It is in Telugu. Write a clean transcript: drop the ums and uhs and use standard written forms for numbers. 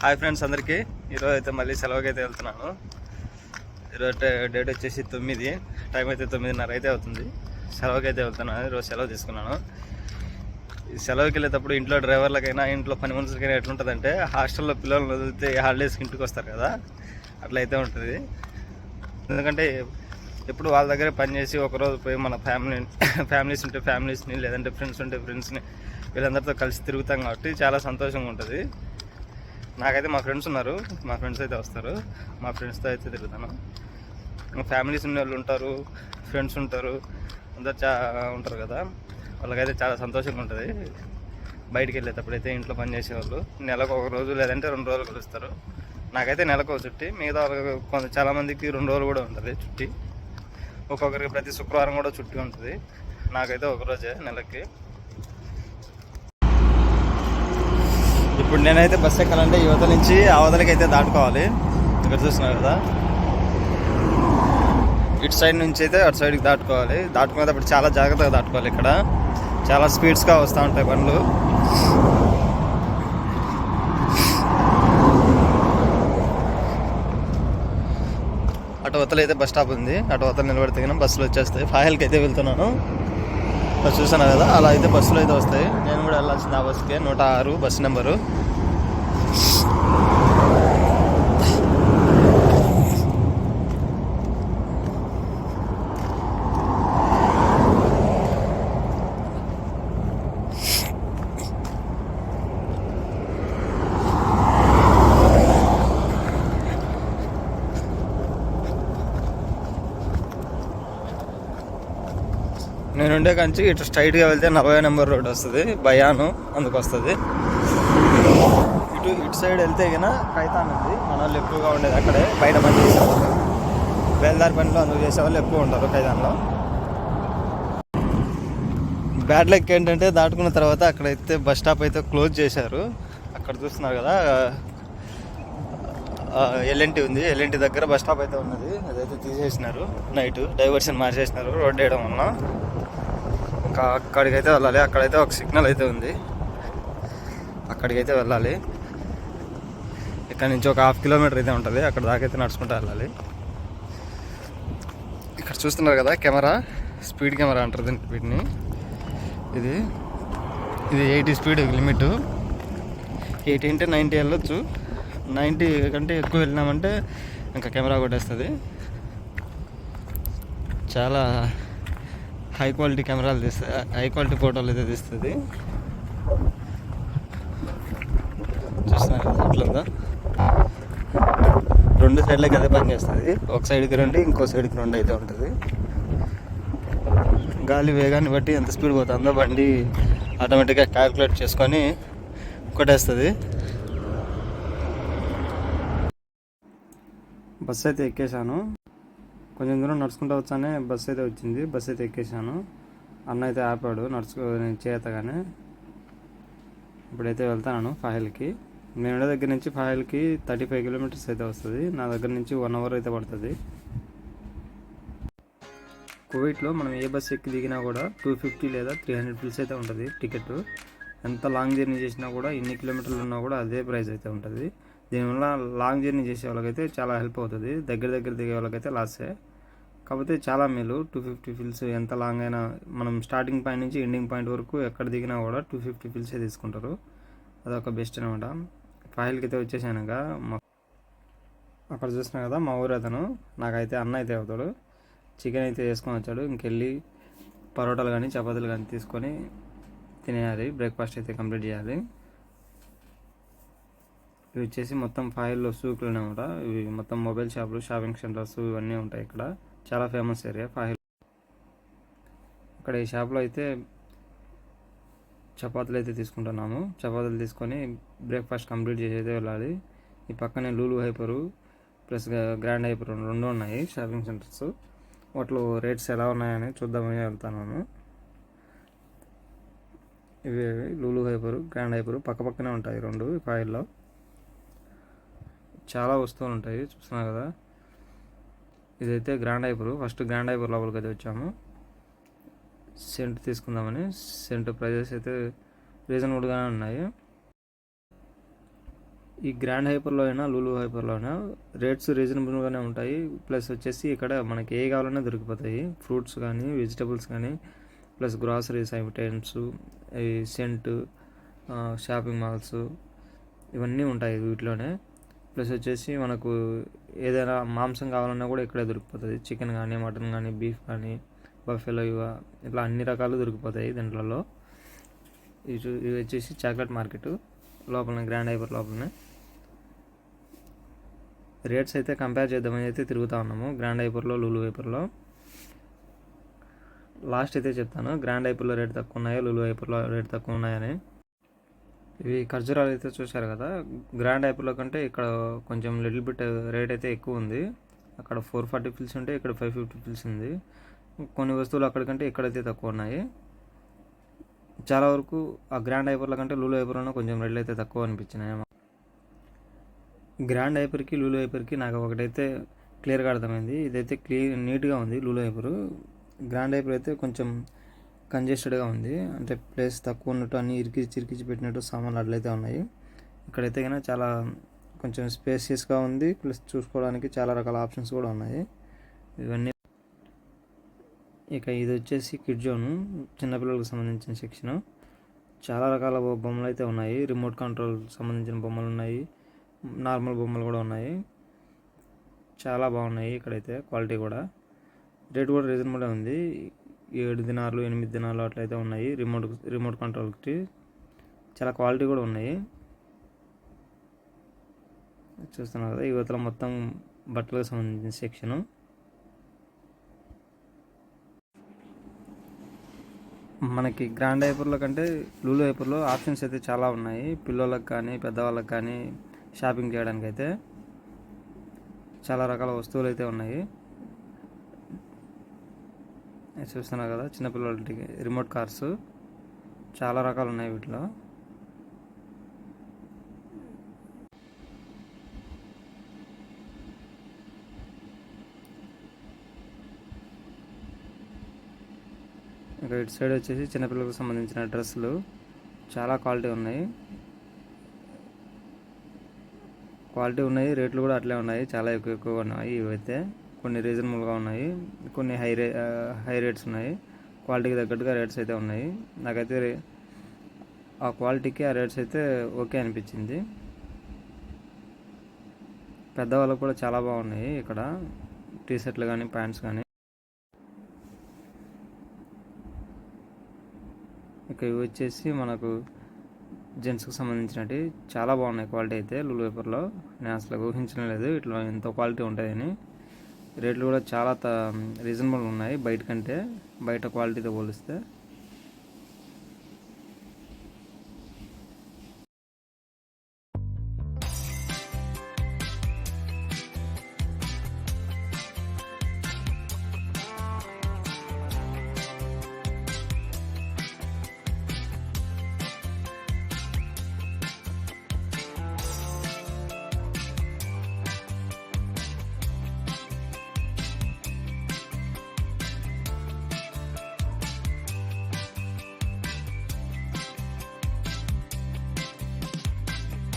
హాయ్ ఫ్రెండ్స్ అందరికీ. ఈరోజు అయితే మళ్ళీ సెలవుకి అయితే వెళ్తున్నాను. ఈరోజు డేట్ వచ్చేసి 9, టైం అయితే 9:30 అయితే అవుతుంది. సెలవుకి అయితే వెళ్తున్నాను. ఈరోజు సెలవు తీసుకున్నాను. ఈ సెలవుకి వెళ్ళేటప్పుడు ఇంట్లో డ్రైవర్లకైనా ఇంట్లో పని మనుషులకైనా ఎట్లుంటుందంటే, హాస్టల్లో పిల్లలు వదిలితే హాలిడేస్కి ఇంటికి వస్తారు కదా, అట్లా అయితే ఉంటుంది. ఎందుకంటే ఎప్పుడు వాళ్ళ దగ్గరే పనిచేసి ఒకరోజు పోయి మన ఫ్యామిలీస్ ఉంటే ఫ్యామిలీస్ని, లేదంటే ఫ్రెండ్స్ ఉంటే ఫ్రెండ్స్ని, వీళ్ళందరితో కలిసి తిరుగుతాం కాబట్టి చాలా సంతోషంగా ఉంటుంది. నాకైతే మా ఫ్రెండ్స్ ఉన్నారు, మా ఫ్రెండ్స్ అయితే వస్తారు, మా ఫ్రెండ్స్తో అయితే తిరుగుతాను. ఫ్యామిలీస్ ఉన్న వాళ్ళు ఉంటారు, ఫ్రెండ్స్ ఉంటారు, అందరు ఉంటారు కదా, వాళ్ళకైతే చాలా సంతోషంగా ఉంటుంది. బయటికి వెళ్ళేటప్పుడు అయితే ఇంట్లో పని చేసేవాళ్ళు నెలకు 1 రోజు లేదంటే 2 రోజులు కలుస్తారు. నాకైతే నెలకు ఒక చుట్టి, మిగతా చాలామందికి 2 రోజులు కూడా ఉంటుంది చుట్టి. ఒక్కొక్కరికి ప్రతి శుక్రవారం కూడా చుట్టి ఉంటుంది. నాకైతే 1 రోజే నెలకి. ఇప్పుడు నేనైతే బస్సు ఎక్కాలంటే యువత నుంచి అవతలకి అయితే దాటుకోవాలి. ఇక్కడ చూస్తున్నారు కదా, ఇటు సైడ్ నుంచి అయితే అటు సైడ్కి దాటుకోవాలి. దాటుకునేటప్పుడు చాలా జాగ్రత్తగా దాటుకోవాలి. ఇక్కడ చాలా స్పీడ్స్గా వస్తూ ఉంటాయి బండ్లు. అటు అవతల అయితే బస్ స్టాప్ ఉంది. అటు అవతల నిలబడితే కానీ బస్సులు వచ్చేస్తాయి. ఫాయిల్కి అయితే వెళ్తున్నాను. చూసాను కదా, అలా అయితే బస్సులు అయితే వస్తాయి. నేను కూడా వెళ్ళాల్సింది ఆ బస్సుకే, 106 బస్సు నెంబరు. నేను ఉండే కంచి ఇటు స్ట్రైట్గా వెళ్తే 40 నెంబర్ రోడ్ వస్తుంది, బయాను అందుకు వస్తుంది. ఇటు సైడ్ వెళ్తే కన్నా కైతాన్ ఉంది, మన వాళ్ళు ఎక్కువగా ఉండేది అక్కడే. బయట పని చేసేవాళ్ళు, బేల్దారి పనిలో అందుకు చేసేవాళ్ళు ఎక్కువ ఉంటారు కైతాన్లో. బ్యాడ్ లక్ ఏంటంటే, దాటుకున్న తర్వాత అక్కడైతే బస్ స్టాప్ అయితే క్లోజ్ చేశారు. అక్కడ చూస్తున్నారు కదా, ఎల్ఎన్టీ ఉంది. ఎల్ఎన్టీ దగ్గర బస్ స్టాప్ అయితే ఉన్నది, అదైతే తీసేసినారు. నైట్ డైవర్షన్ మార్చేసినారు రోడ్ వేయడం వల్ల. ఇంకా అక్కడికైతే వెళ్ళాలి. అక్కడైతే ఒక సిగ్నల్ అయితే ఉంది, అక్కడికైతే వెళ్ళాలి. ఇక్కడ నుంచి ఒక 1/2 కిలోమీటర్ అయితే ఉంటుంది. అక్కడ దాకైతే నడుచుకుంటూ వెళ్ళాలి. ఇక్కడ చూస్తున్నారు కదా కెమెరా, స్పీడ్ కెమెరా అంటారు దీన్ని, వీటిని. ఇది 80 స్పీడ్ లిమిట్. 80 అంటే 90 వెళ్ళొచ్చు. 90 కంటే ఎక్కువ వెళ్ళినామంటే ఇంకా కెమెరా కొట్టేస్తుంది. చాలా హై క్వాలిటీ కెమెరాలు తీస్తుంది, హై క్వాలిటీ ఫోటోలు అయితే తీస్తుంది. చూస్తున్నారు కదా అట్లుందా. 2 సైడ్లకి అదే పని చేస్తుంది. ఒక సైడ్కి 2, ఇంకో సైడ్కి 2 అయితే ఉంటుంది. గాలి వేగాన్ని బట్టి ఎంత స్పీడ్ పోతుందో బండి ఆటోమేటిక్గా క్యాల్కులేట్ చేసుకొని కొట్టేస్తుంది. బస్సు అయితే ఎక్కేసాను. కొంచెం దూరం నడుచుకుంటూ వచ్చానే బస్సు అయితే వచ్చింది. బస్సు అయితే ఎక్కేసాను. అన్న అయితే ఆపాడు నేను చేయతగానే. ఇప్పుడైతే వెళ్తాను ఫాయిల్కి. నేను ఉండే దగ్గర నుంచి ఫాయిల్కి 35 కిలోమీటర్స్ అయితే వస్తుంది. నా దగ్గర నుంచి 1 అవర్ అయితే పడుతుంది. కువైట్లో మనం ఏ బస్సు ఎక్కి దిగినా కూడా 250 లేదా 300 ఫిల్స్ అయితే ఉంటుంది టికెట్. ఎంత లాంగ్ జర్నీ చేసినా కూడా, ఎన్ని కిలోమీటర్లు ఉన్నా కూడా అదే ప్రైస్ అయితే ఉంటుంది. దీనివల్ల లాంగ్ జర్నీ చేసే వాళ్ళకైతే చాలా హెల్ప్ అవుతుంది. దగ్గర దిగే వాళ్ళకైతే లాసే. కాకపోతే చాలా మేలు. 250 ఫిల్స్ ఎంత లాంగ్ అయినా, మనం స్టార్టింగ్ పాయింట్ నుంచి ఎండింగ్ పాయింట్ వరకు ఎక్కడ దిగినా కూడా 250 ఫిల్సే తీసుకుంటారు. అదొక బెస్ట్ అనమాట. ఫాయిల్కి అయితే వచ్చేసాక అక్కడ చూసినా కదా, మా ఊరు అతను నాకైతే అన్న అయితే అవుతాడు. చికెన్ అయితే వేసుకొని వచ్చాడు. ఇంకెళ్ళి పరోటాలు కానీ చపాతీలు కానీ తీసుకొని తినేయాలి. బ్రేక్ఫాస్ట్ అయితే కంప్లీట్ చేయాలి. ఇవి వచ్చేసి మొత్తం ఫాయిల్లో సూకులు అనమాట. ఇవి మొత్తం మొబైల్ షాపులు, షాపింగ్ సెంటర్స్ ఇవన్నీ ఉంటాయి ఇక్కడ. చాలా ఫేమస్ ఏరియా ఫాయిల్. ఇక్కడ ఈ షాప్లో అయితే చపాతీలు అయితే తీసుకుంటున్నాము. చపాతీలు తీసుకొని బ్రేక్ఫాస్ట్ కంప్లీట్ చేసి అయితే వెళ్ళాలి. ఈ పక్కనే Lulu hyper plus grand hyper 2 ఉన్నాయి షాపింగ్ సెంటర్స్. వాటిలో రేట్స్ ఎలా ఉన్నాయని చూద్దామని వెళ్తాను. ఇవి లూలు హైపరు, గ్రాండ్ హైపరు పక్కనే ఉంటాయి 2 ఫాయిల్లో. చాలా వస్తువులు ఉంటాయి, చూస్తున్నారు కదా. ఇదైతే grand hyper. First grand hyper లోపలికి అయితే వచ్చాము. సెంట్ తీసుకుందామని. సెంట్ ప్రైజెస్ అయితే రీజనబుల్గానే ఉన్నాయి. ఈ గ్రాండ్ హైపర్లో అయినా లూలు హైపర్లో అయినా రేట్స్ రీజనబుల్గానే ఉంటాయి. ప్లస్ వచ్చేసి ఇక్కడ మనకి ఏ కావాలన్నా దొరికిపోతాయి. ఫ్రూట్స్ కానీ వెజిటబుల్స్ కానీ ప్లస్ గ్రాసరీస్ ఐటమ్స్, ఈ సెంట్, షాపింగ్ మాల్స్ ఇవన్నీ ఉంటాయి వీటిలోనే. ప్లస్ వచ్చేసి మనకు ఏదైనా మాంసం కావాలన్నా కూడా ఇక్కడే దొరికిపోతుంది. చికెన్ కానీ మటన్ కానీ బీఫ్ కానీ బఫెలో ఇట్లా అన్ని రకాలు దొరికిపోతాయి దీంట్లో. ఇది వచ్చేసి చాక్లెట్ మార్కెట్ లోపలనే, గ్రాండ్ హైపర్ లోపలనే. రేట్స్ అయితే కంపేర్ చేద్దామని అయితే తిరుగుతూ ఉన్నాము గ్రాండ్ హైపర్లో లూలు హైపర్లో. లాస్ట్ అయితే చెప్తాను గ్రాండ్ హైపర్లో రేట్ తక్కువ ఉన్నాయో లూలు హైపర్లో రేట్ తక్కువ ఉన్నాయని. ఇవి ఖర్జూరాలు అయితే చూశారు కదా, గ్రాండ్ హైపర్లో కంటే ఇక్కడ కొంచెం లిటిల్ బిట్ రేట్ అయితే ఎక్కువ ఉంది. అక్కడ 440 పిల్స్ ఉంటే ఇక్కడ 550 పిల్స్ ఉంది. కొన్ని వస్తువులు అక్కడికంటే ఇక్కడైతే తక్కువ ఉన్నాయి. చాలా వరకు ఆ గ్రాండ్ హైపర్ల కంటే లూలు హైపర్లో కొంచెం రేట్లు అయితే తక్కువ అనిపించినాయి. గ్రాండ్ హైపర్కి లూలు హైపర్కి నాకు ఒకటైతే క్లియర్గా అర్థమైంది. ఇదైతే నీట్గా ఉంది లూలు హైపర్. గ్రాండ్ హైపర్ అయితే కొంచెం కంజెస్టెడ్గా ఉంది, అంటే ప్లేస్ తక్కువ ఉన్నట్టు అన్నీ ఇరికించి పెట్టినట్టు సామాన్లు అట్లయితే ఉన్నాయి. ఇక్కడైతే కానీ చాలా కొంచెం స్పేసియస్గా ఉంది. ప్లస్ చూసుకోవడానికి చాలా రకాల ఆప్షన్స్ కూడా ఉన్నాయి ఇవన్నీ. ఇక ఇది వచ్చేసి కిడ్ జోన్, చిన్నపిల్లలకు సంబంధించిన సెక్షను. చాలా రకాల బొమ్మలు అయితే ఉన్నాయి. రిమోట్ కంట్రోల్ సంబంధించిన బొమ్మలు ఉన్నాయి, నార్మల్ బొమ్మలు కూడా ఉన్నాయి. చాలా బాగున్నాయి ఇక్కడైతే. క్వాలిటీ కూడా, రేట్ కూడా రీజనబుల్గా ఉంది. 7 దినాలు 8 దినాలు అట్లయితే ఉన్నాయి. రిమోట్ కంట్రోల్కి చాలా క్వాలిటీ కూడా ఉన్నాయి. చూస్తున్నాం కదా, యువతలో మొత్తం బట్టలకు సంబంధించిన సెక్షను. మనకి గ్రాండ్ హైపర్లో కంటే లూలు హైపర్లో ఆప్షన్స్ అయితే చాలా ఉన్నాయి. పిల్లలకు కానీ పెద్దవాళ్ళకి కానీ షాపింగ్ చేయడానికి అయితే చాలా రకాల వస్తువులు అయితే ఉన్నాయి. చూస్తున్నారు కదా, చిన్నపిల్లలకి రిమోట్ కార్స్ చాలా రకాలు ఉన్నాయి వీటిలో. ఇంకా ఇటు సైడ్ వచ్చేసి చిన్నపిల్లలకు సంబంధించిన డ్రెస్సులు చాలా క్వాలిటీ ఉన్నాయి. రేట్లు కూడా అట్లే ఉన్నాయి, చాలా ఎక్కువగా ఉన్నాయి. ఇవైతే కొన్ని రీజనబుల్గా ఉన్నాయి, కొన్ని హై రేట్స్ ఉన్నాయి. క్వాలిటీకి తగ్గట్టుగా రేట్స్ అయితే ఉన్నాయి. నాకైతే ఆ క్వాలిటీకి ఆ రేట్స్ అయితే ఓకే అనిపించింది. పెద్దవాళ్ళకు కూడా చాలా బాగున్నాయి ఇక్కడ టీ షర్ట్లు కానీ ప్యాంట్స్ కానీ. ఇక ఇవి వచ్చేసి మనకు జెంట్స్కి సంబంధించినవి చాలా బాగున్నాయి. క్వాలిటీ అయితే లూలు పేపర్లో నేను అసలు ఊహించడం లేదు ఇట్లా ఎంతో క్వాలిటీ ఉంటాయని. రేట్లు కూడా చాలా రీజనబుల్గా ఉన్నాయి బయట కంటే, బయట క్వాలిటీతో పోలిస్తే.